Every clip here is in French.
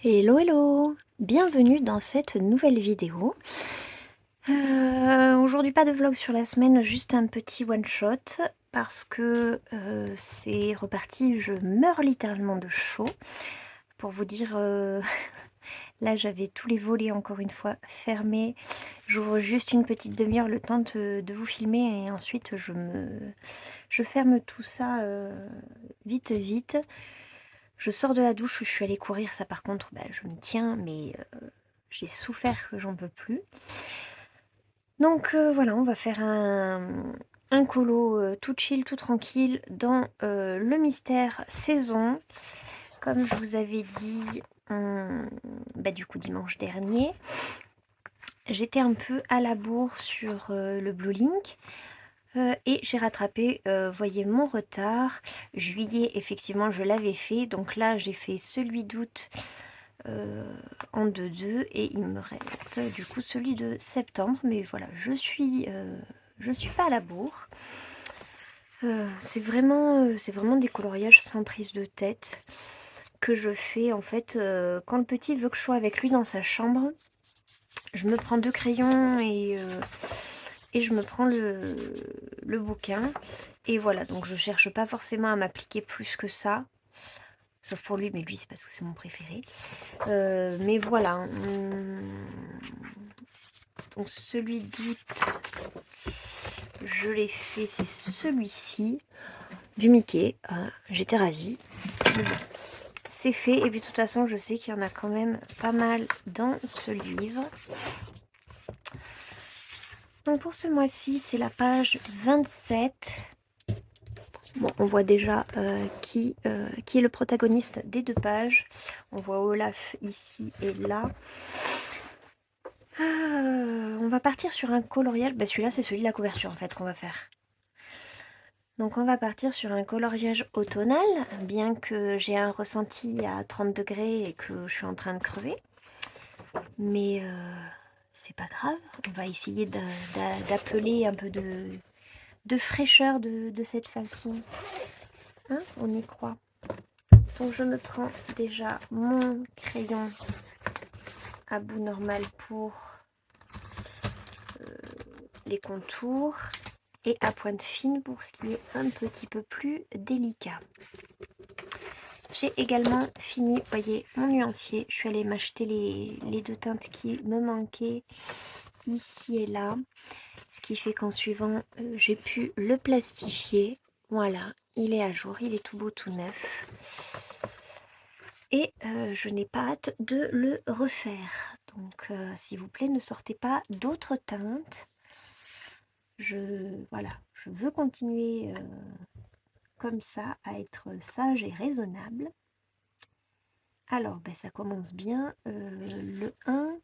Hello hello! Bienvenue dans cette nouvelle vidéo. Aujourd'hui pas de vlog sur la semaine, juste un petit one shot parce que c'est reparti, je meurs littéralement de chaud. Pour vous dire, là j'avais tous les volets encore une fois fermés. J'ouvre juste une petite demi-heure le temps de vous filmer et ensuite je ferme tout ça vite vite. Je sors de la douche, je suis allée courir, ça par contre, bah, je m'y tiens, mais j'ai souffert que j'en peux plus. Donc voilà, on va faire un colo tout chill, tout tranquille dans le mystère saison. Comme je vous avais dit, bah, du coup dimanche dernier, j'étais un peu à la bourre sur le Blue Link. Et j'ai rattrapé, voyez mon retard. Juillet, effectivement, je l'avais fait. Donc là, j'ai fait celui d'août en 2-2 et il me reste du coup celui de septembre. Mais voilà, je suis pas à la bourre. C'est vraiment des coloriages sans prise de tête que je fais en fait quand le petit veut que je sois avec lui dans sa chambre. Je me prends 2 crayons et je me prends le bouquin. Et voilà, donc je cherche pas forcément à m'appliquer plus que ça. Sauf pour lui, mais lui c'est parce que c'est mon préféré. Mais voilà. Donc celui d'août, je l'ai fait, c'est celui-ci. Du Mickey. J'étais ravie. Mais bon, c'est fait. Et puis de toute façon, je sais qu'il y en a quand même pas mal dans ce livre. Donc pour ce mois-ci, c'est la page 27. Bon, on voit déjà qui est le protagoniste des 2 pages. On voit Olaf ici et là. On va partir sur un coloriage. Bah, celui-là, c'est celui de la couverture en fait qu'on va faire. Donc on va partir sur un coloriage automnal, bien que j'ai un ressenti à 30 degrés et que je suis en train de crever. Mais c'est pas grave, on va essayer d'appeler un peu de fraîcheur de cette façon. Hein, on y croit. Donc je me prends déjà mon crayon à bout normal pour les contours et à pointe fine pour ce qui est un petit peu plus délicat. J'ai également fini, voyez, mon nuancier. Je suis allée m'acheter les 2 teintes qui me manquaient ici et là. Ce qui fait qu'en suivant, j'ai pu le plastifier. Voilà, il est à jour, il est tout beau, tout neuf. Et je n'ai pas hâte de le refaire. Donc s'il vous plaît, ne sortez pas d'autres teintes. Voilà, je veux continuer comme ça à être sage et raisonnable. Alors, ben, ça commence bien. Le 1,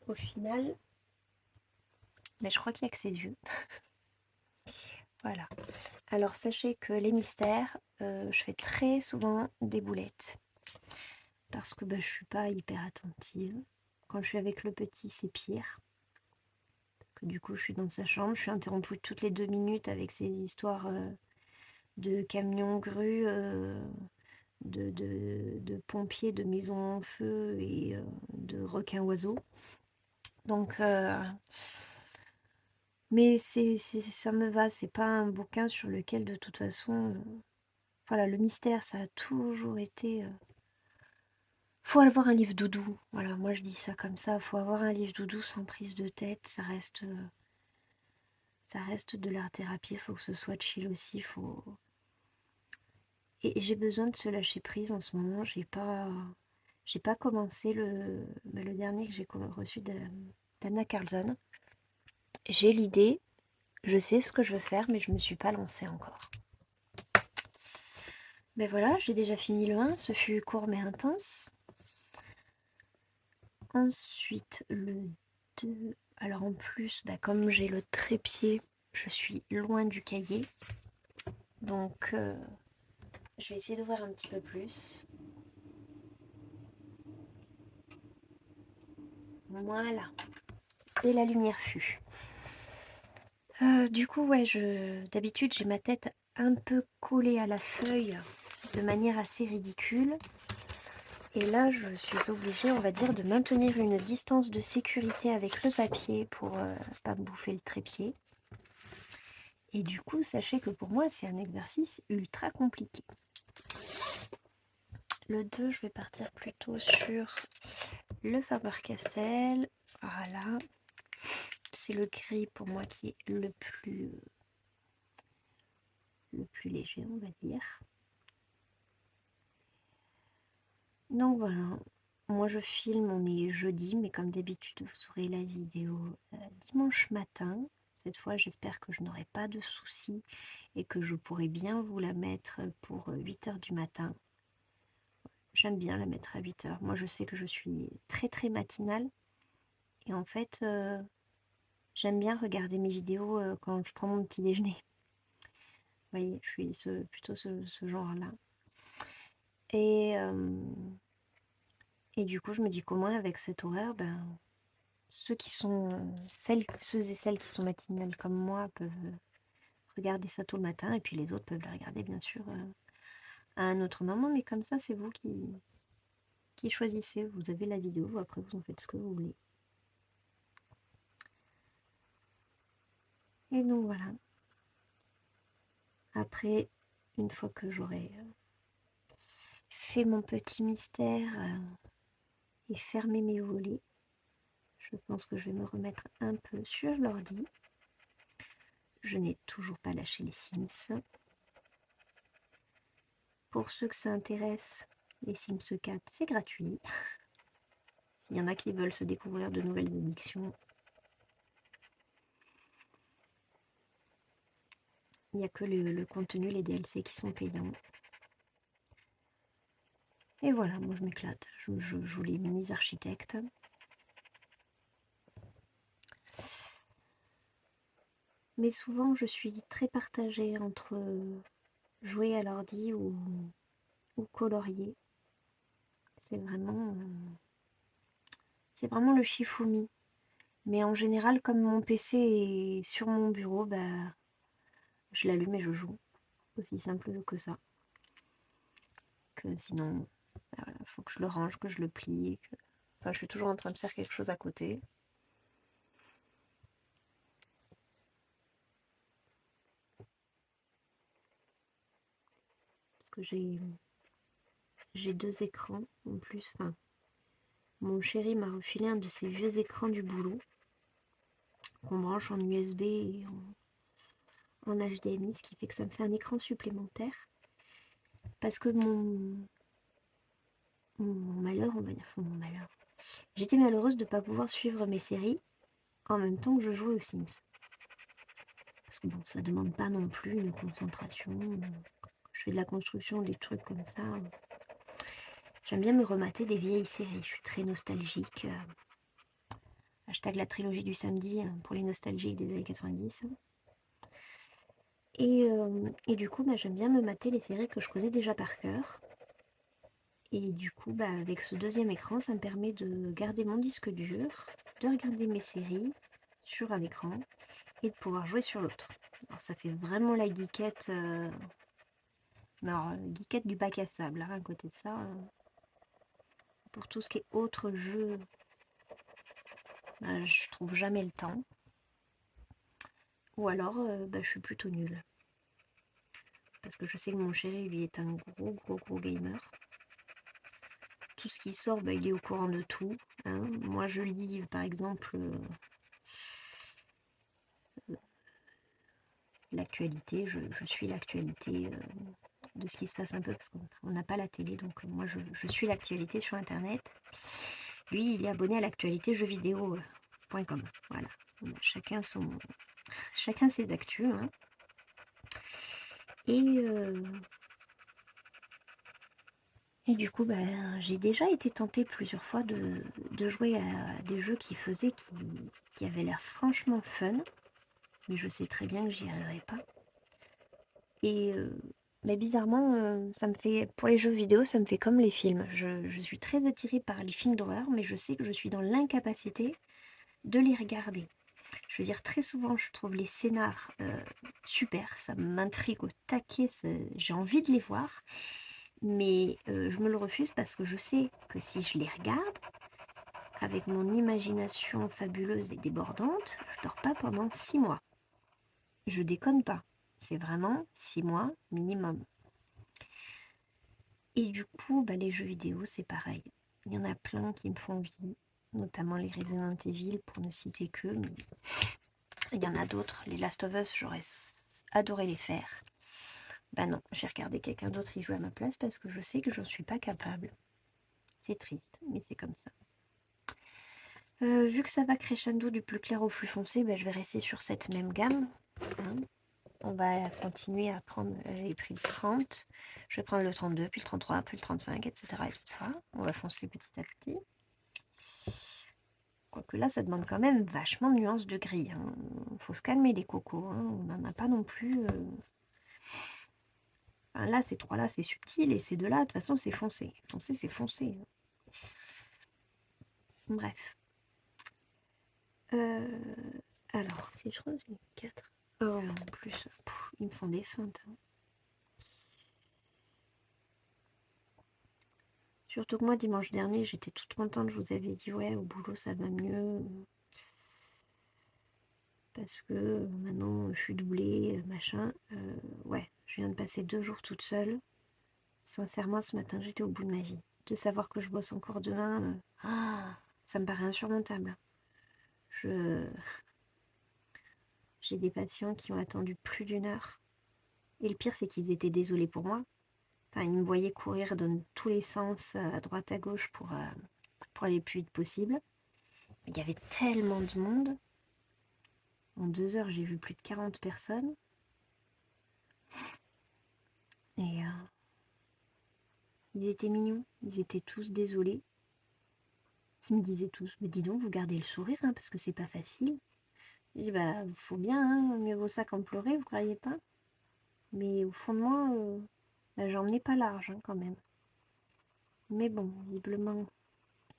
au final, mais je crois qu'il n'y a que ses yeux. Voilà. Alors, sachez que les mystères, je fais très souvent des boulettes. Parce que ben, je suis pas hyper attentive. Quand je suis avec le petit, c'est pire. Parce que du coup, je suis dans sa chambre. Je suis interrompue toutes les 2 minutes avec ces histoires de camions grues, de pompiers, de maisons en feu et de requins oiseaux. Donc, mais ça me va, c'est pas un bouquin sur lequel de toute façon, voilà, le mystère, ça a toujours été... Faut avoir un livre doudou, voilà, moi je dis ça comme ça, faut avoir un livre doudou sans prise de tête, ça reste de l'art-thérapie, il faut que ce soit chill aussi, Et j'ai besoin de se lâcher prise en ce moment, j'ai pas commencé le dernier que j'ai reçu d'Anna Carlson. J'ai l'idée, je sais ce que je veux faire, mais je me suis pas lancée encore. Mais voilà, j'ai déjà fini le 1, ce fut court mais intense. Ensuite, le 2. Alors en plus, bah, comme j'ai le trépied, je suis loin du cahier. Donc, je vais essayer d'ouvrir un petit peu plus. Voilà. Et la lumière fut. Du coup, ouais, d'habitude, j'ai ma tête un peu collée à la feuille de manière assez ridicule. Et là, je suis obligée, on va dire, de maintenir une distance de sécurité avec le papier pour pas me bouffer le trépied. Et du coup, sachez que pour moi, c'est un exercice ultra compliqué. Le 2, je vais partir plutôt sur le Faber-Castell. Voilà. C'est le gris pour moi qui est le plus léger, on va dire. Donc voilà. Moi, je filme, on est jeudi, mais comme d'habitude, vous aurez la vidéo dimanche matin. Cette fois, j'espère que je n'aurai pas de soucis et que je pourrai bien vous la mettre pour 8 h du matin. J'aime bien la mettre à 8 h. Moi, je sais que je suis très très matinale. Et en fait, j'aime bien regarder mes vidéos quand je prends mon petit déjeuner. Vous voyez, je suis plutôt ce genre-là. Et du coup, je me dis qu'au moins avec cet horaire, ceux et celles qui sont matinales comme moi peuvent regarder ça tôt le matin, et puis les autres peuvent la regarder bien sûr à un autre moment, mais comme ça, c'est vous qui choisissez. Vous avez la vidéo, après vous en faites ce que vous voulez. Et donc voilà. Après, une fois que j'aurai fait mon petit mystère et fermé mes volets, je pense que je vais me remettre un peu sur l'ordi. Je n'ai toujours pas lâché les Sims. Pour ceux que ça intéresse, les Sims 4, c'est gratuit. S'il y en a qui veulent se découvrir de nouvelles addictions, il n'y a que le contenu, les DLC qui sont payants. Et voilà, moi je m'éclate. Je joue les mini-architectes. Mais souvent, je suis très partagée entre jouer à l'ordi ou colorier. C'est vraiment le Shifumi. Mais en général, comme mon PC est sur mon bureau, je l'allume et je joue. Aussi simple que ça. Que sinon, faut que je le range, que je le plie. Enfin, je suis toujours en train de faire quelque chose à côté. Parce que j'ai 2 écrans en plus. Enfin, mon chéri m'a refilé un de ces vieux écrans du boulot qu'on branche en USB et en HDMI, ce qui fait que ça me fait un écran supplémentaire. Parce que mon malheur, on va dire, enfin mon malheur. J'étais malheureuse de ne pas pouvoir suivre mes séries en même temps que je jouais aux Sims. Parce que bon, ça demande pas non plus une concentration. Je fais de la construction, des trucs comme ça. J'aime bien me remater des vieilles séries. Je suis très nostalgique. Hashtag la trilogie du samedi pour les nostalgiques des années 90. Et du coup, j'aime bien me mater les séries que je connais déjà par cœur. Et du coup, avec ce deuxième écran, ça me permet de garder mon disque dur, de regarder mes séries sur un écran et de pouvoir jouer sur l'autre. Alors ça fait vraiment la geekette, geekette du bac à sable, hein, à côté de ça. Pour tout ce qui est autre jeu, je trouve jamais le temps. Ou alors, je suis plutôt nulle. Parce que je sais que mon chéri, lui, est un gros gamer. Tout ce qui sort, il est au courant de tout. Hein. Moi, je lis, par exemple, l'actualité. Je suis l'actualité de ce qui se passe un peu, parce qu'on n'a pas la télé. Donc, moi, je suis l'actualité sur Internet. Lui, il est abonné à l'actualité jeuxvideo.com. Voilà. Chacun ses actus. Hein. Et du coup, j'ai déjà été tentée plusieurs fois de jouer à des jeux qui avaient l'air franchement fun. Mais je sais très bien que j'y arriverai pas. Mais bizarrement, ça me fait, pour les jeux vidéo, ça me fait comme les films. Je suis très attirée par les films d'horreur, mais je sais que je suis dans l'incapacité de les regarder. Je veux dire, très souvent, je trouve les scénars super, ça m'intrigue au taquet, j'ai envie de les voir. Mais je me le refuse parce que je sais que si je les regarde, avec mon imagination fabuleuse et débordante, je dors pas pendant 6 mois. Je déconne pas. C'est vraiment 6 mois minimum. Et du coup, bah, les jeux vidéo, c'est pareil. Il y en a plein qui me font envie, notamment les Resident Evil, pour ne citer que, mais il y en a d'autres. Les Last of Us, j'aurais adoré les faire. Bah non, j'ai regardé quelqu'un d'autre y jouer à ma place parce que je sais que je ne suis pas capable. C'est triste, mais c'est comme ça. Vu que ça va crescendo du plus clair au plus foncé, bah, je vais rester sur cette même gamme. Hein. On va continuer à prendre, j'ai pris le 30, je vais prendre le 32, puis le 33, puis le 35, etc. etc. On va foncer petit à petit. Quoique là, ça demande quand même vachement de nuances de gris. Hein. Faut se calmer les cocos. Hein. On n'en a pas non plus. Enfin, là, ces trois-là, c'est subtil. Et ces deux-là, de toute façon, c'est foncé. Foncé, c'est foncé. Bref. Alors, si je crois que j'ai 4. Oh, en plus, ils me font des feintes. Hein. Surtout que moi, dimanche dernier, j'étais toute contente. Je vous avais dit, ouais, au boulot, ça va mieux. Parce que maintenant, je suis doublée, machin. Ouais, je viens de passer 2 jours toute seule. Sincèrement, ce matin, j'étais au bout de ma vie. De savoir que je bosse encore demain, ça me paraît insurmontable. J'ai des patients qui ont attendu plus d'1 heure. Et le pire, c'est qu'ils étaient désolés pour moi. Enfin, ils me voyaient courir dans tous les sens, à droite, à gauche, pour aller le plus vite possible. Mais il y avait tellement de monde. En 2 heures, j'ai vu plus de 40 personnes. Et ils étaient mignons. Ils étaient tous désolés. Ils me disaient tous, mais dis donc, vous gardez le sourire, hein, parce que c'est pas facile. Je dis, bah, faut bien, hein, mieux vaut ça qu'en pleurer, vous croyez pas? Mais au fond de moi, bah, j'en menais pas large, hein, quand même. Mais bon, visiblement,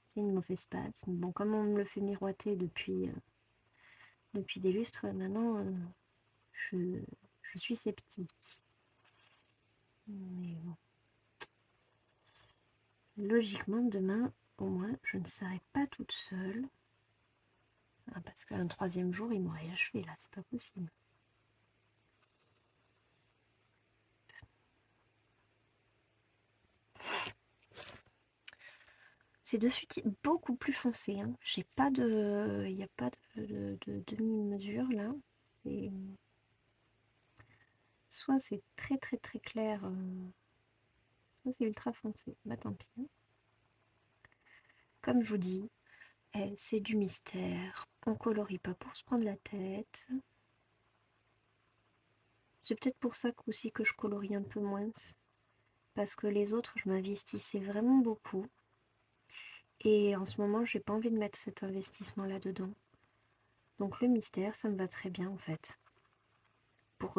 c'est une mauvaise passe. Mais bon, comme on me le fait miroiter depuis des lustres, maintenant, je, je suis sceptique. Mais bon. Logiquement, demain, au moins, je ne serai pas toute seule. Ah, parce qu'un 3e jour, il m'aurait achevé, là, c'est pas possible. C'est de suite beaucoup plus foncé. Hein. J'ai pas de. Il n'y a pas de demi-mesure là. C'est. Soit c'est très très très clair, soit c'est ultra foncé. Bah tant pis. Hein. Comme je vous dis, c'est du mystère. On colorie pas pour se prendre la tête. C'est peut-être pour ça aussi que je colorie un peu moins. Parce que les autres, je m'investissais vraiment beaucoup. Et en ce moment, j'ai pas envie de mettre cet investissement là-dedans. Donc le mystère, ça me va très bien en fait. Pour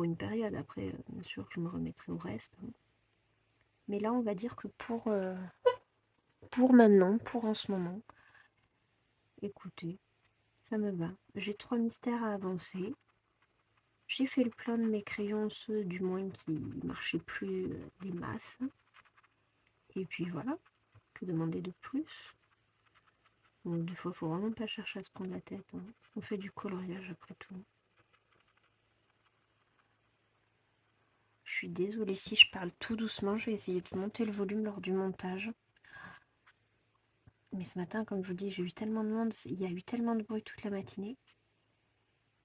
une période. Après, bien sûr, je me remettrai au reste. Hein. Mais là, on va dire que pour maintenant, pour en ce moment, écoutez, ça me va. J'ai 3 mystères à avancer. J'ai fait le plein de mes crayons, ceux du moins qui marchaient plus des masses. Et puis voilà, que demander de plus? Bon, des fois, faut vraiment pas chercher à se prendre la tête. Hein. On fait du coloriage après tout. Je suis désolée si je parle tout doucement, je vais essayer de monter le volume lors du montage. Mais ce matin, comme je vous dis, j'ai eu tellement de monde, il y a eu tellement de bruit toute la matinée,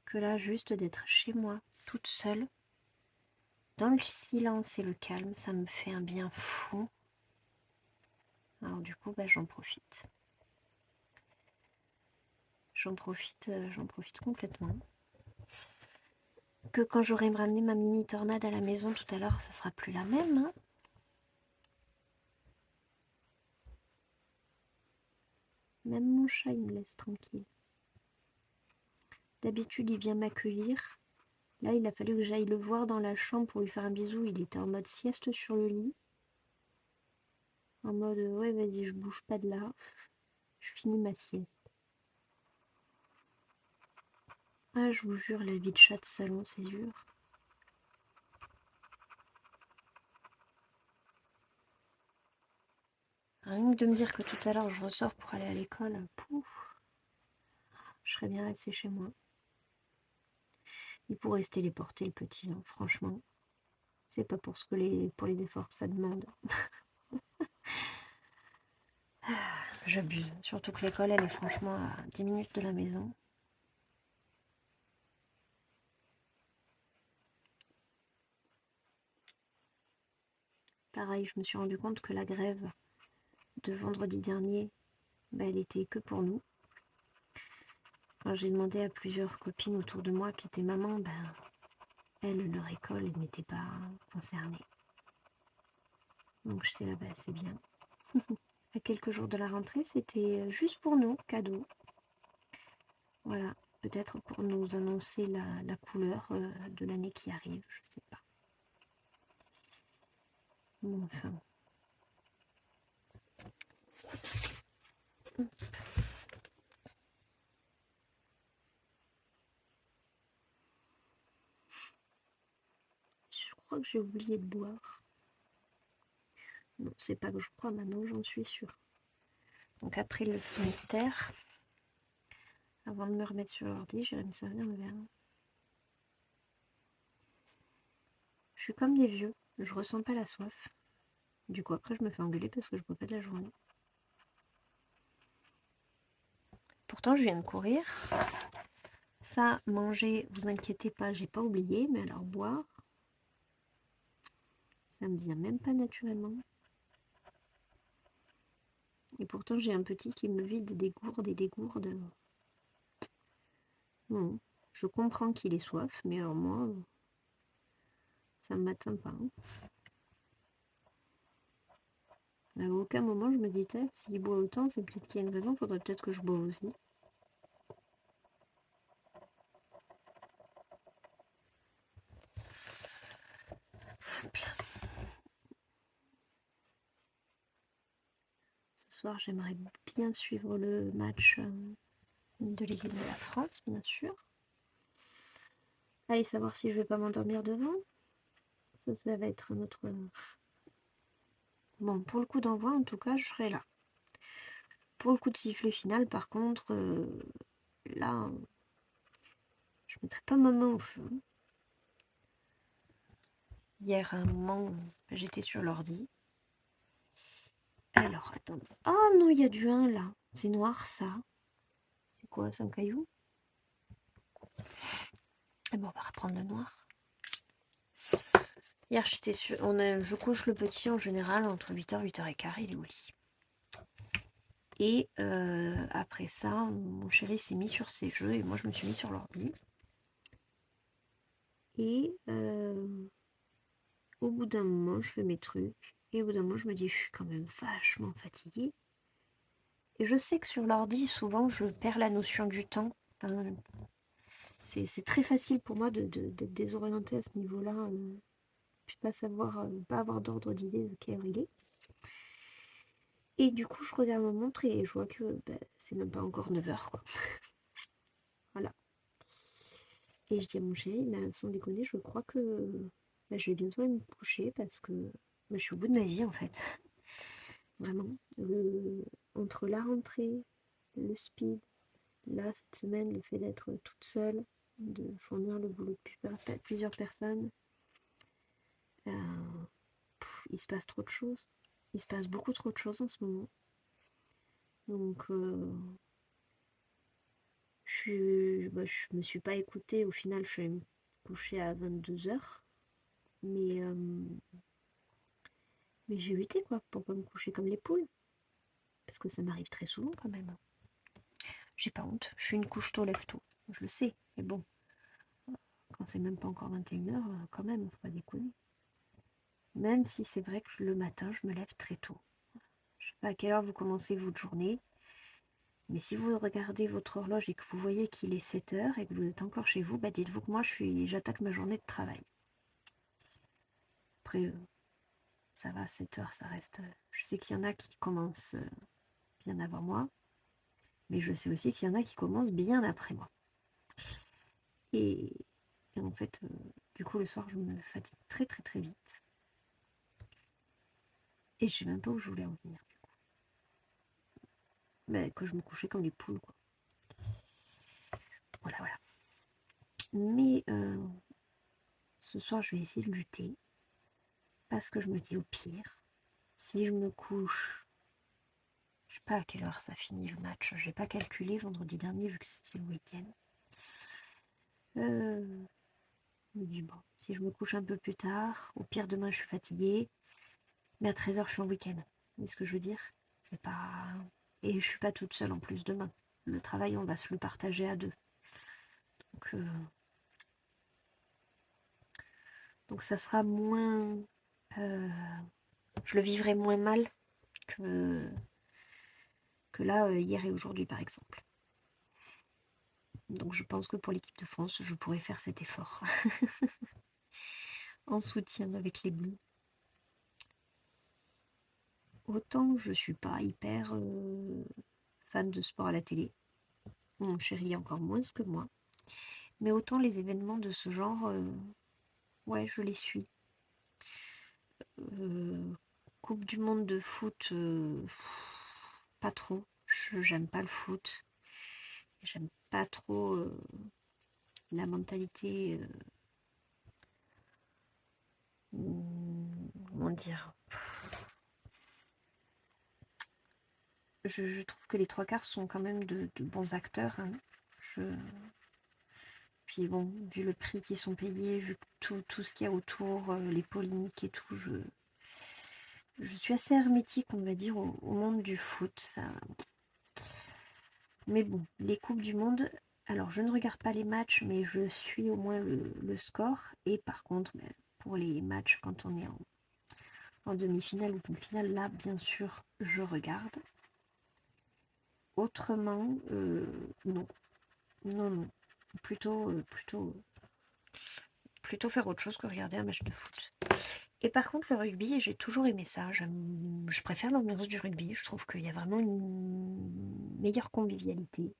que là, juste d'être chez moi, toute seule, dans le silence et le calme, ça me fait un bien fou. Alors du coup, bah, j'en profite. J'en profite complètement. Que quand j'aurai ramené ma mini tornade à la maison tout à l'heure, ça sera plus la même, hein. Même mon chat, il me laisse tranquille. D'habitude, il vient m'accueillir. Là, il a fallu que j'aille le voir dans la chambre pour lui faire un bisou. Il était en mode sieste sur le lit. En mode, ouais, vas-y, je bouge pas de là. Je finis ma sieste. Ah, je vous jure, la vie de chat de salon, c'est dur. Rien que de me dire que tout à l'heure je ressors pour aller à l'école, pouf, je serais bien restée chez moi. Il pourrait se téléporter le petit, hein, franchement. C'est pas pour pour les efforts que ça demande. J'abuse. Surtout que l'école, elle est franchement à 10 minutes de la maison. Pareil, je me suis rendu compte que la grève de vendredi dernier, elle était que pour nous. Alors j'ai demandé à plusieurs copines autour de moi qui étaient mamans, elles, leur école n'était pas concernée. Donc j'étais là, c'est bien. À quelques jours de la rentrée, c'était juste pour nous, cadeau. Voilà, peut-être pour nous annoncer la couleur de l'année qui arrive, je sais pas. Bon, enfin. Je crois que j'ai oublié de boire. Non, c'est pas que je crois, maintenant j'en suis sûre. Donc après le Finistère, avant de me remettre sur l'ordi, j'irai me servir un verre. Je suis comme les vieux, je ressens pas la soif. Du coup après je me fais engueuler parce que je bois pas de la journée. Pourtant je viens de courir. Ça, manger, vous inquiétez pas, j'ai pas oublié, mais alors boire, ça me vient même pas naturellement. Et pourtant j'ai un petit qui me vide des gourdes et des gourdes. Non, je comprends qu'il ait soif, mais alors moi, ça ne m'atteint pas. Hein. À aucun moment je me disais, s'il boit autant, c'est peut-être qu'il y a une raison, faudrait peut-être que je boive aussi. Ce soir, j'aimerais bien suivre le match de l'équipe de la France, bien sûr. Allez savoir si je vais pas m'endormir devant. Ça va être un autre... Bon, pour le coup d'envoi, en tout cas, je serai là. Pour le coup de sifflet final, par contre, là, je mettrai pas ma main au feu. Hier, à un moment, j'étais sur l'ordi. Alors, attendez. Oh non, il y a du 1 là. C'est noir, ça. C'est quoi, c'est un caillou? Et bon, on va reprendre le noir. Hier, j'étais sur... je couche le petit en général entre 8h et 8h15, il est au lit. Et après ça, mon chéri s'est mis sur ses jeux et moi, je me suis mis sur l'ordi. Et au bout d'un moment, je fais mes trucs. Et au bout d'un moment, je me dis, je suis quand même vachement fatiguée. Et je sais que sur l'ordi, souvent, je perds la notion du temps. Enfin, c'est très facile pour moi d'être désorientée à ce niveau-là. Puis pas savoir, pas avoir d'ordre d'idée de quelle heure il est. Et du coup, je regarde ma montre et je vois que c'est même pas encore 9h, quoi. Voilà. Et je dis à mon chéri, sans déconner, je crois que je vais bientôt aller me coucher parce que je suis au bout de ma vie, en fait. Vraiment. Entre la rentrée, le speed, là, cette semaine, le fait d'être toute seule, de fournir le boulot de plusieurs personnes, il se passe trop de choses. Il se passe beaucoup trop de choses en ce moment. Donc, je me suis pas écoutée. Au final, je suis allée me coucher à 22h. Mais j'ai lutté, quoi, pour pas me coucher comme les poules. Parce que ça m'arrive très souvent, quand même. J'ai pas honte. Je suis une couche tôt, lève tôt. Je le sais. Mais bon, quand c'est même pas encore 21h, quand même, faut pas déconner. Même si c'est vrai que le matin, je me lève très tôt. Je sais pas à quelle heure vous commencez votre journée. Mais si vous regardez votre horloge et que vous voyez qu'il est 7h et que vous êtes encore chez vous, dites-vous que moi, j'attaque ma journée de travail. Après, ça va, 7h, ça reste... Je sais qu'il y en a qui commencent bien avant moi, mais je sais aussi qu'il y en a qui commencent bien après moi. Et en fait, du coup, le soir, je me fatigue très très très vite. Et je sais même pas où je voulais en venir. que je me couchais comme des poules, quoi. Voilà, voilà. Mais ce soir, je vais essayer de lutter. Parce que je me dis au pire, si je me couche, je sais pas à quelle heure ça finit le match. Je n'ai pas calculé vendredi dernier vu que c'était le week-end. Je me dis bon, si je me couche un peu plus tard, au pire demain je suis fatiguée, mais à 13h je suis en week-end. C'est ce que je veux dire. C'est pas. Et je suis pas toute seule en plus demain. Le travail, on va se le partager à deux. Donc ça sera moins. Je le vivrai moins mal que là, hier et aujourd'hui par exemple. Donc je pense que pour l'équipe de France, je pourrais faire cet effort. En soutien avec les Bleus. Autant je suis pas hyper fan de sport à la télé. Mon chéri encore moins que moi. Mais autant les événements de ce genre, ouais, je les suis. Coupe du monde de foot, pas trop. J'aime pas le foot. J'aime pas trop la mentalité. Comment dire, je trouve que les trois quarts sont quand même de bons acteurs. Hein. Puis bon, vu le prix qu'ils sont payés, vu tout ce qu'il y a autour, les polémiques et tout, je suis assez hermétique, on va dire, au monde du foot. Ça. Mais bon, les Coupes du Monde, alors je ne regarde pas les matchs, mais je suis au moins le score. Et par contre, pour les matchs, quand on est en demi-finale ou finale, là, bien sûr, je regarde. Autrement, non. Non. Plutôt faire autre chose que regarder un match de foot. Et par contre, le rugby, j'ai toujours aimé ça. Je préfère l'ambiance du rugby. Je trouve qu'il y a vraiment une meilleure convivialité.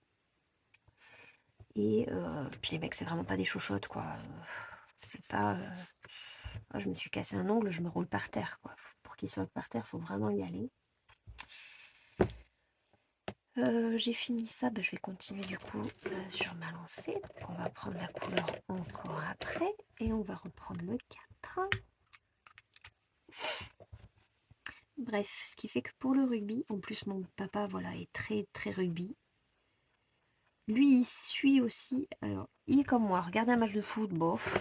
Et puis les mecs, c'est vraiment pas des chochottes, quoi. C'est pas... je me suis cassé un ongle, je me roule par terre, quoi. Pour qu'il soit par terre, il faut vraiment y aller. J'ai fini ça, je vais continuer du coup sur ma lancée. Donc on va prendre la couleur encore après et on va reprendre le 4. Bref, ce qui fait que pour le rugby, en plus mon papa voilà, est très très rugby. Lui il suit aussi, alors il est comme moi, regarder un match de foot, bof.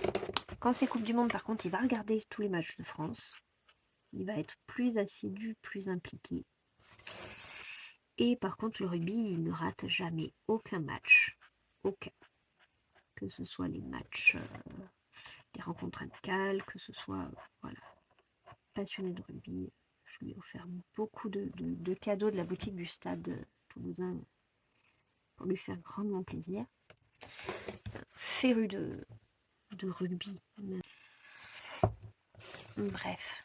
Quand c'est Coupe du Monde par contre, il va regarder tous les matchs de France. Il va être plus assidu, plus impliqué. Et par contre, le rugby, il ne rate jamais aucun match. Aucun. Que ce soit les matchs, les rencontres amicales, que ce soit, voilà, passionné de rugby. Je lui ai offert beaucoup de cadeaux de la boutique du stade toulousain pour lui faire grandement plaisir. C'est un féru de rugby. Bref.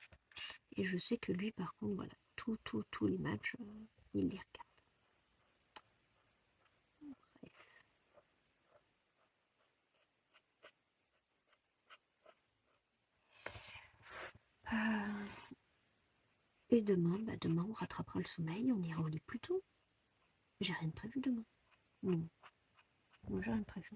Et je sais que lui, par contre, voilà, tous les matchs, il les regarde. Et demain, on rattrapera le sommeil, on ira au lit plus tôt. J'ai rien de prévu demain. Non, j'ai rien de prévu.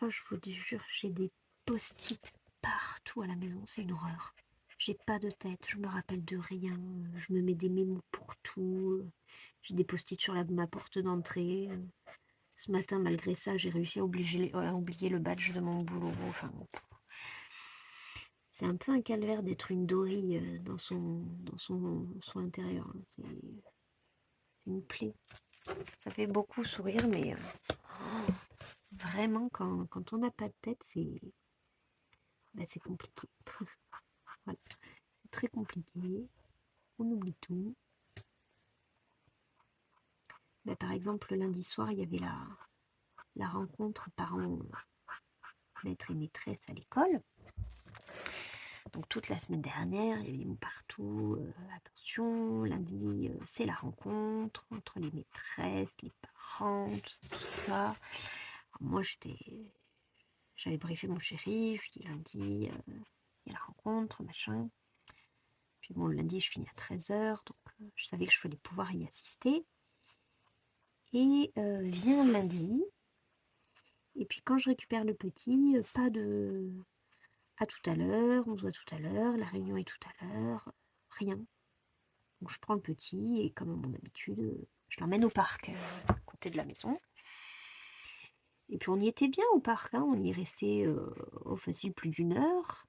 Oh, je vous jure, j'ai des post-it partout à la maison, c'est une horreur. J'ai pas de tête, je me rappelle de rien, je me mets des mémos pour tout. J'ai des post-it sur ma porte d'entrée. Ce matin, malgré ça, j'ai réussi à oublier le badge de mon boulot. Enfin, c'est un peu un calvaire d'être une Dory dans son intérieur. Hein. C'est une plaie. Ça fait beaucoup sourire, mais vraiment, quand on n'a pas de tête, c'est compliqué. Voilà. C'est très compliqué. On oublie tout. Par exemple, le lundi soir, il y avait la rencontre parents, maîtres et maîtresses à l'école. Donc toute la semaine dernière, il y avait des mots partout. Attention, lundi, c'est la rencontre entre les maîtresses, les parents, tout ça. Alors, moi, j'avais briefé mon chéri, je lui ai dit lundi, il y a la rencontre, machin. Puis bon, le lundi, je finis à 13h, donc je savais que je allais pouvoir y assister. Et vient lundi. Et puis quand je récupère le petit, pas de à tout à l'heure, on se voit tout à l'heure, la réunion est tout à l'heure, rien. Donc je prends le petit et comme à mon habitude, je l'emmène au parc à côté de la maison. Et puis on y était bien au parc, hein, on y est resté au facile plus d'1 heure.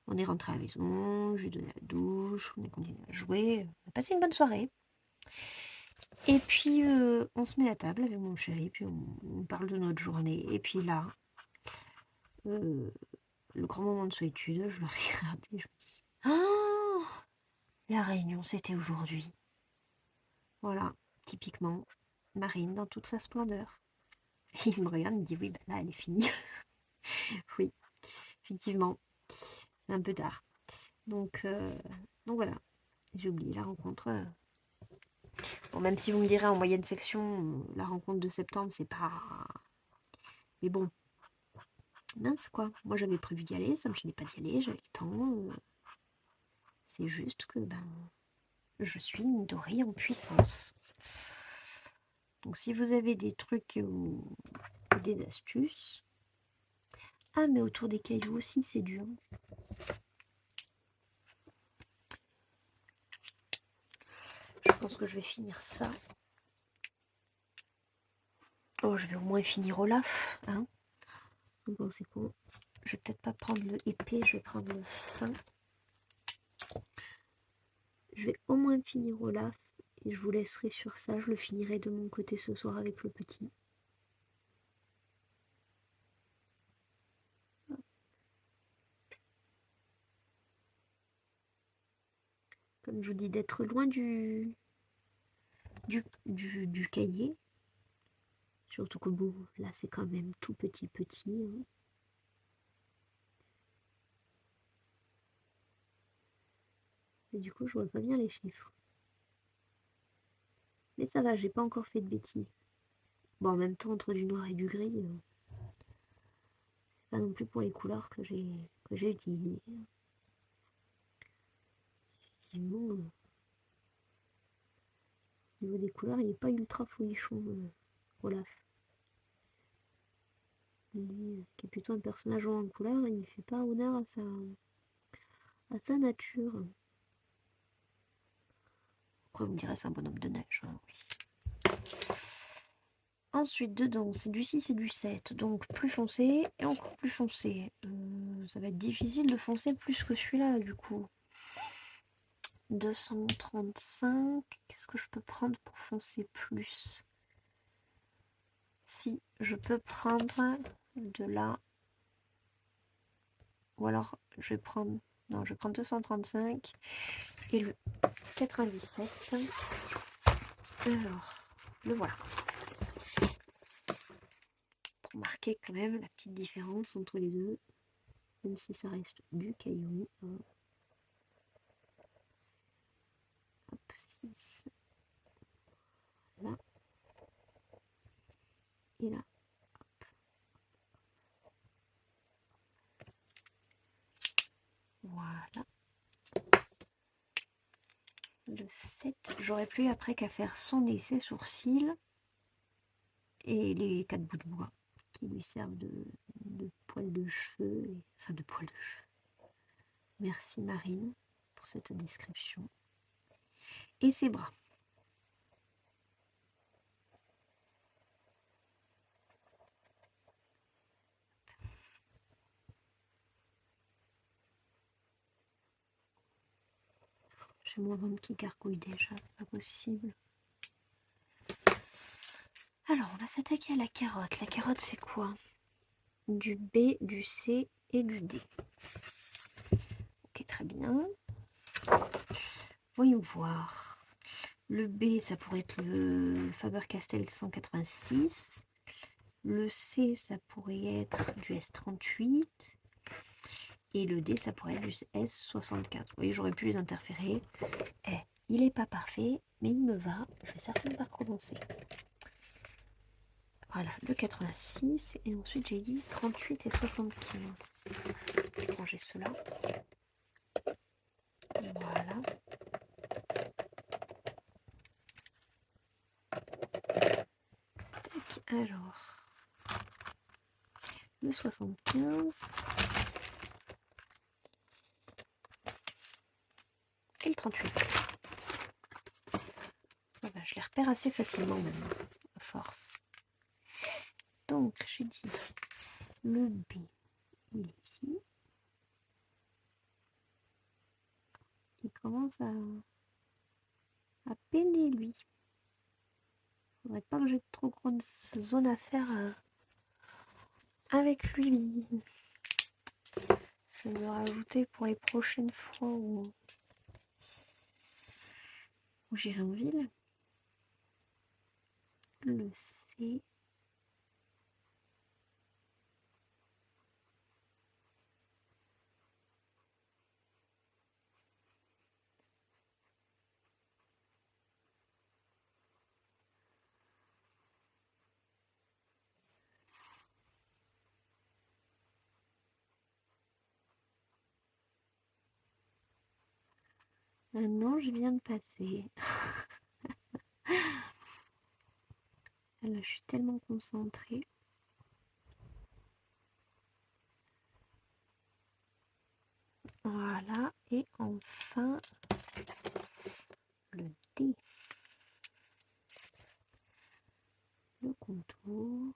On est rentré à la maison, je lui ai donné la douche, on a continué à jouer, on a passé une bonne soirée. Et puis on se met à table avec mon chéri, puis on parle de notre journée. Et puis là, le grand moment de solitude, je le regarde et je me dis oh, la réunion c'était aujourd'hui. Voilà, typiquement, Marine dans toute sa splendeur. Et il me regarde, il me dit oui, ben là elle est finie. Oui, effectivement, c'est un peu tard. Donc voilà, j'ai oublié la rencontre. Bon, même si vous me direz en moyenne section, la rencontre de septembre, c'est pas. Mais bon, mince quoi. Moi j'avais prévu d'y aller, ça me gênait pas d'y aller, j'avais le temps. C'est juste que je suis une dorée en puissance. Donc si vous avez des trucs ou des astuces. Ah mais autour des cailloux aussi c'est dur. Je pense que je vais finir ça. Oh, je vais au moins finir Olaf, hein. Vous pensez quoi? Je vais peut-être pas prendre le épais, je vais prendre le fin. Je vais au moins finir Olaf et je vous laisserai sur ça. Je le finirai de mon côté ce soir avec le petit. Comme je vous dis, d'être loin du cahier. Surtout que bon, là c'est quand même tout petit. Hein. Et du coup, je vois pas bien les chiffres. Mais ça va, j'ai pas encore fait de bêtises. Bon, en même temps, entre du noir et du gris, c'est pas non plus pour les couleurs que j'ai utilisées. Effectivement, au niveau des couleurs, il n'est pas ultra folichon, Olaf. Lui, qui est plutôt un personnage en couleur, il fait pas honneur à sa nature. Pourquoi vous me direz c'est un bonhomme de neige, hein, oui. Ensuite, dedans, c'est du 6 et du 7, donc plus foncé et encore plus foncé. Ça va être difficile de foncer plus que celui-là, du coup. 235, qu'est-ce que je peux prendre pour foncer plus? Si, je peux prendre de là, ou alors je vais prendre, non, je vais prendre 235 et le 97. Alors, le voilà. Pour marquer quand même la petite différence entre les deux, même si ça reste du caillou. Hop, 6. Là. Et là. Hop. Voilà. Le 7. J'aurais plus après qu'à faire son nez, ses sourcils et les 4 bouts de bois qui lui servent de poils de cheveux. Enfin, de poils de cheveux. Merci Marine pour cette description. Et ses bras. J'ai mon ventre qui gargouille déjà, c'est pas possible. Alors, on va s'attaquer à la carotte. La carotte, c'est quoi? Du B, du C et du D. Ok, très bien. Voyons voir. Le B, ça pourrait être le Faber-Castell 186. Le C, ça pourrait être du S38. Et le D, ça pourrait être du S64. Vous voyez, j'aurais pu les interférer. Il n'est pas parfait, mais il me va. Je vais certainement pas recommencer. Voilà, le 86. Et ensuite, j'ai dit 38 et 75. Je vais ranger cela. Voilà. Alors, le 75 et le 38. Ça va, je les repère assez facilement maintenant, à force. Donc, j'ai dit le B, il est ici. Il commence à peiner, lui. Faudrait pas que j'ai trop grande zone à faire avec lui. Je vais le rajouter pour les prochaines fois où j'irai en ville. Le C. Maintenant, je viens de passer. Là, je suis tellement concentrée. Voilà. Et enfin, le D. Le contour.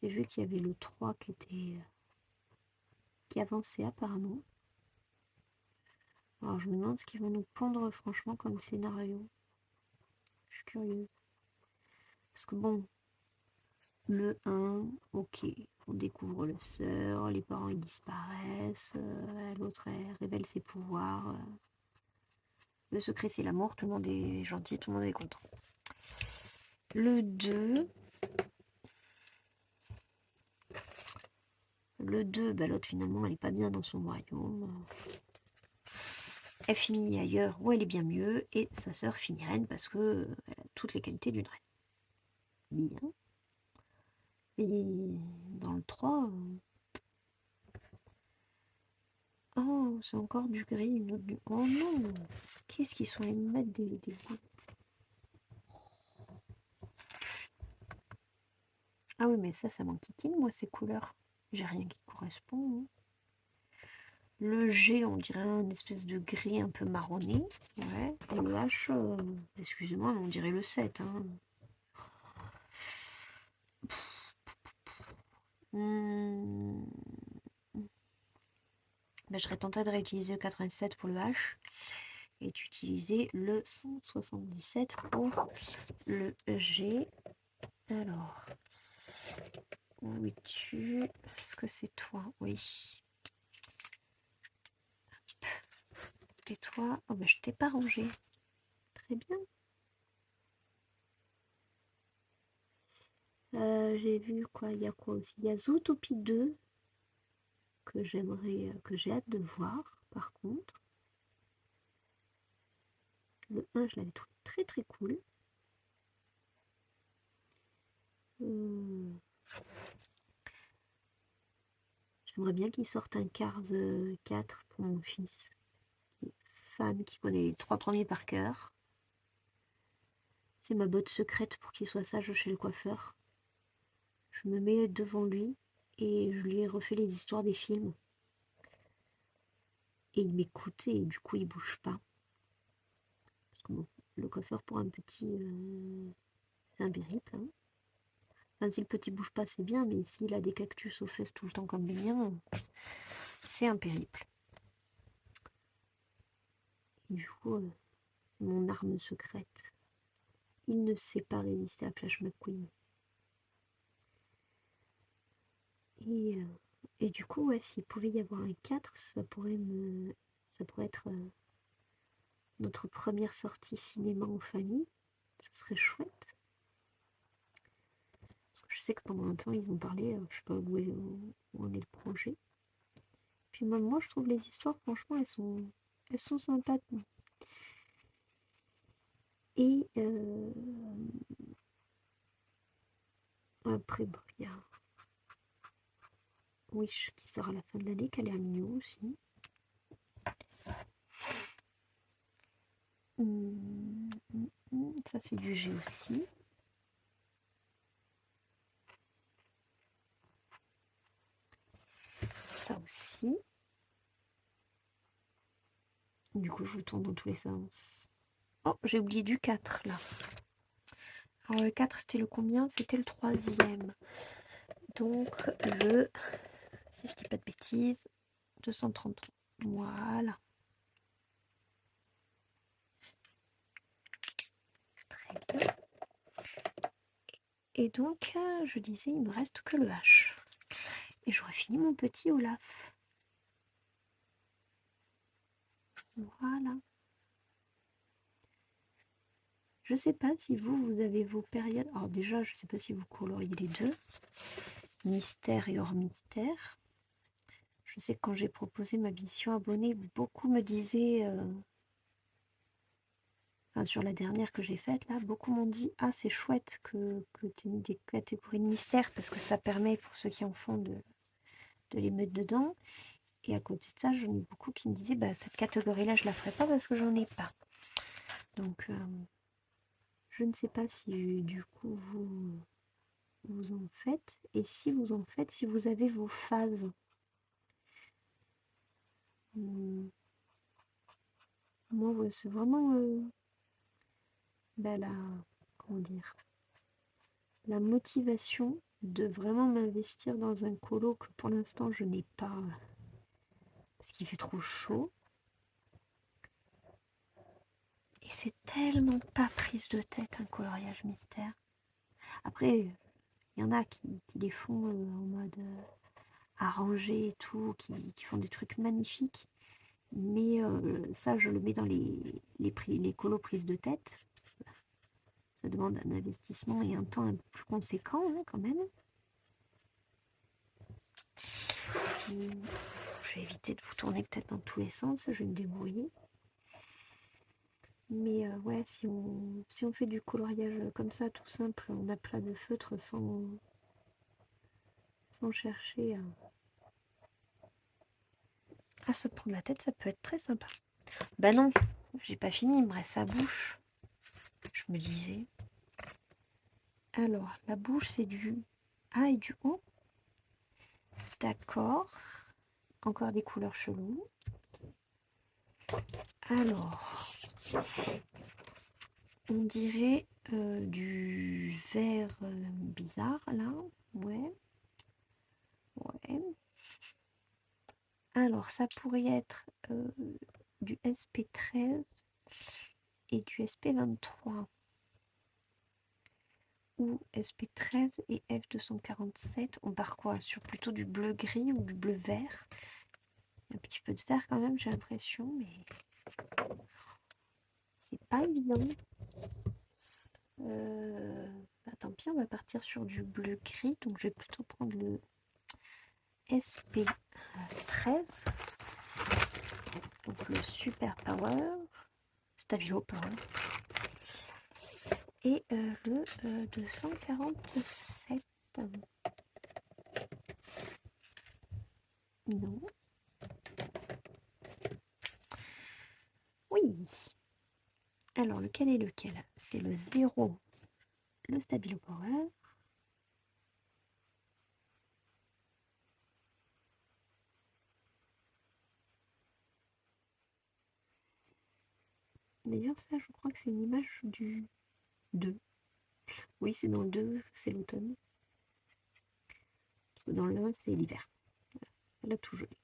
J'ai vu qu'il y avait le 3 qui avançait apparemment. Alors je me demande ce qu'ils vont nous pondre franchement comme scénario. Je suis curieuse. Parce que bon, le 1, ok, on découvre le sœur, les parents ils disparaissent, l'autre elle révèle ses pouvoirs. Le secret c'est l'amour, tout le monde est gentil, tout le monde est content. Le 2, bah, l'autre finalement elle est pas bien dans son royaume. Elle finit ailleurs où elle est bien mieux et sa sœur finit reine parce que elle a toutes les qualités d'une reine. Bien. Et dans le 3, oh, c'est encore du gris, une autre du... Oh non! Qu'est-ce qu'ils sont allés me mettre des bouts? Ah oui, mais ça m'enquiquine, moi, ces couleurs. J'ai rien qui correspond. Hein. Le G, on dirait un espèce de gris un peu marronné. Ouais. Et le H, excusez-moi, on dirait le 7. Hein. Ben, je serais tentée de réutiliser le 87 pour le H et d'utiliser le 177 pour le G. Alors, où es-tu? Est-ce que c'est toi? Oui. Et toi? Oh ben je t'ai pas rangé. Très bien. J'ai vu quoi? Il y a quoi aussi? Il y a Zootopie 2 que j'ai hâte de voir par contre. Le 1, je l'avais trouvé très très cool. J'aimerais bien qu'il sorte un Cars 4 pour mon fils, qui est fan, qui connaît les 3 premiers par cœur. C'est ma botte secrète pour qu'il soit sage chez le coiffeur. Je me mets devant lui et je lui refais les histoires des films. Et il m'écoute et du coup il bouge pas. Parce que bon, le coiffeur pour un petit, c'est un périple. Hein. Enfin, si le petit bouge pas, c'est bien, mais s'il a des cactus aux fesses tout le temps comme les miens, c'est un périple. Et du coup, c'est mon arme secrète. Il ne sait pas résister à Flash McQueen. Et du coup, ouais, s'il pouvait y avoir un 4, ça pourrait être notre première sortie cinéma en famille. Ça serait chouette. Parce que je sais que pendant un temps, ils ont parlé, je sais pas où en est le projet. Puis même moi, je trouve les histoires, franchement, elles sont sympas. Et après, bon, il y a Wish qui sort à la fin de l'année, qui a l'air mignon aussi. Ça, c'est du G aussi. Ça aussi. Du coup, je vous tourne dans tous les sens. Oh, j'ai oublié du 4, là. Alors, le 4, c'était le combien? C'était le 3e. Donc, si je dis pas de bêtises, 233. Voilà. Très bien. Et donc, je disais, il me reste que le H. Et j'aurais fini mon petit Olaf. Voilà. Je sais pas si vous avez vos périodes. Alors déjà, je sais pas si vous coloriez les deux. Mystère et hors mystère. Je sais que quand j'ai proposé ma mission abonnée, beaucoup me disaient... Enfin, sur la dernière que j'ai faite, là, beaucoup m'ont dit « Ah, c'est chouette que tu aies des catégories de mystère parce que ça permet pour ceux qui en font de les mettre dedans. » Et à côté de ça, j'en ai beaucoup qui me disaient bah, « Cette catégorie-là, je la ferai pas parce que j'en ai pas. » Donc, je ne sais pas si du coup vous en faites. Et si vous en faites, si vous avez vos phases. Moi, ouais, c'est vraiment bah, comment dire, la motivation de vraiment m'investir dans un colo que pour l'instant je n'ai pas parce qu'il fait trop chaud. Et c'est tellement pas prise de tête un coloriage mystère. Après, il y en a qui les font en mode arrangé et tout, qui font des trucs magnifiques. Mais ça, je le mets dans les colos prises de tête. Ça demande un investissement et un temps un peu plus conséquent hein, quand même. Je vais éviter de vous tourner peut-être dans tous les sens, je vais me débrouiller. Mais ouais, si on fait du coloriage comme ça, tout simple, en aplat de feutre, sans chercher à se prendre la tête, ça peut être très sympa. Bah non, j'ai pas fini, il me reste sa bouche. Je me disais. Alors, la bouche, c'est du A et du O. D'accord. Encore des couleurs cheloues. Alors, on dirait du vert bizarre, là. Ouais. Ouais. Alors, ça pourrait être du SP13 et du SP23. Ou SP13 et F247. On part quoi? Sur plutôt du bleu-gris ou du bleu-vert? Un petit peu de vert quand même, j'ai l'impression, mais c'est pas évident. Bah, tant pis, on va partir sur du bleu-gris. Donc, je vais plutôt prendre le SP13. Donc, le Super Power. Stabilo Power. Et le 247. Non. Oui. Alors, lequel est lequel? C'est le 0, le Stabilo Power. D'ailleurs, ça, je crois que c'est une image du 2. Oui, c'est dans le 2, c'est l'automne. Dans le 1, c'est l'hiver. Elle a tout joli.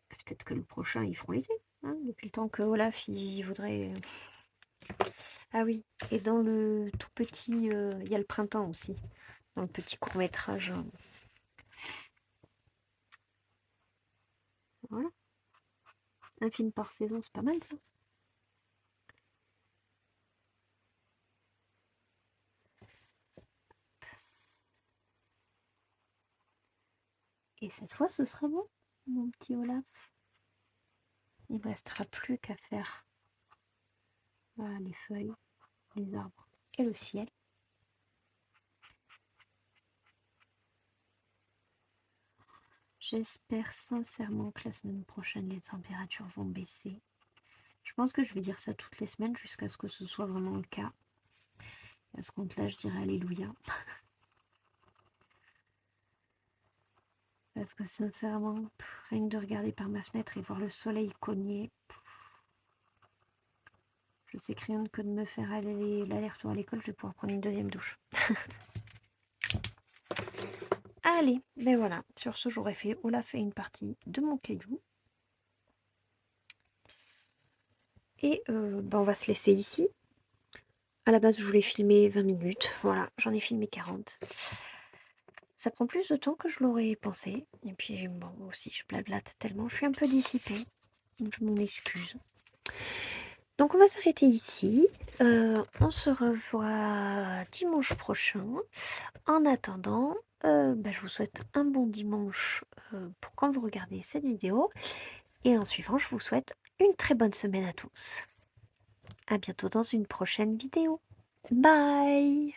Peut-être que le prochain, ils feront l'été. Hein, depuis le temps que Olaf, il voudrait... Ah oui, et dans le tout petit, il y a le printemps aussi. Dans le petit court-métrage. Voilà. Un film par saison, c'est pas mal ça. Et cette fois, ce sera bon, mon petit Olaf. Il ne me restera plus qu'à faire les feuilles, les arbres et le ciel. J'espère sincèrement que la semaine prochaine, les températures vont baisser. Je pense que je vais dire ça toutes les semaines jusqu'à ce que ce soit vraiment le cas. À ce compte-là, je dirais alléluia. Parce que sincèrement, rien que de regarder par ma fenêtre et voir le soleil cogner, je sais que rien que de me faire aller l'aller-retour à l'école, je vais pouvoir prendre une deuxième douche. Allez, ben voilà, sur ce j'aurais fait Olaf fait une partie de mon caillou. Et ben on va se laisser ici. À la base je voulais filmer 20 minutes, voilà, j'en ai filmé 40. Ça prend plus de temps que je l'aurais pensé. Et puis bon aussi je blablate tellement, je suis un peu dissipée. Donc je m'en excuse. Donc on va s'arrêter ici. On se revoit dimanche prochain. En attendant, bah, je vous souhaite un bon dimanche pour quand vous regardez cette vidéo. Et en suivant, je vous souhaite une très bonne semaine à tous. À bientôt dans une prochaine vidéo. Bye!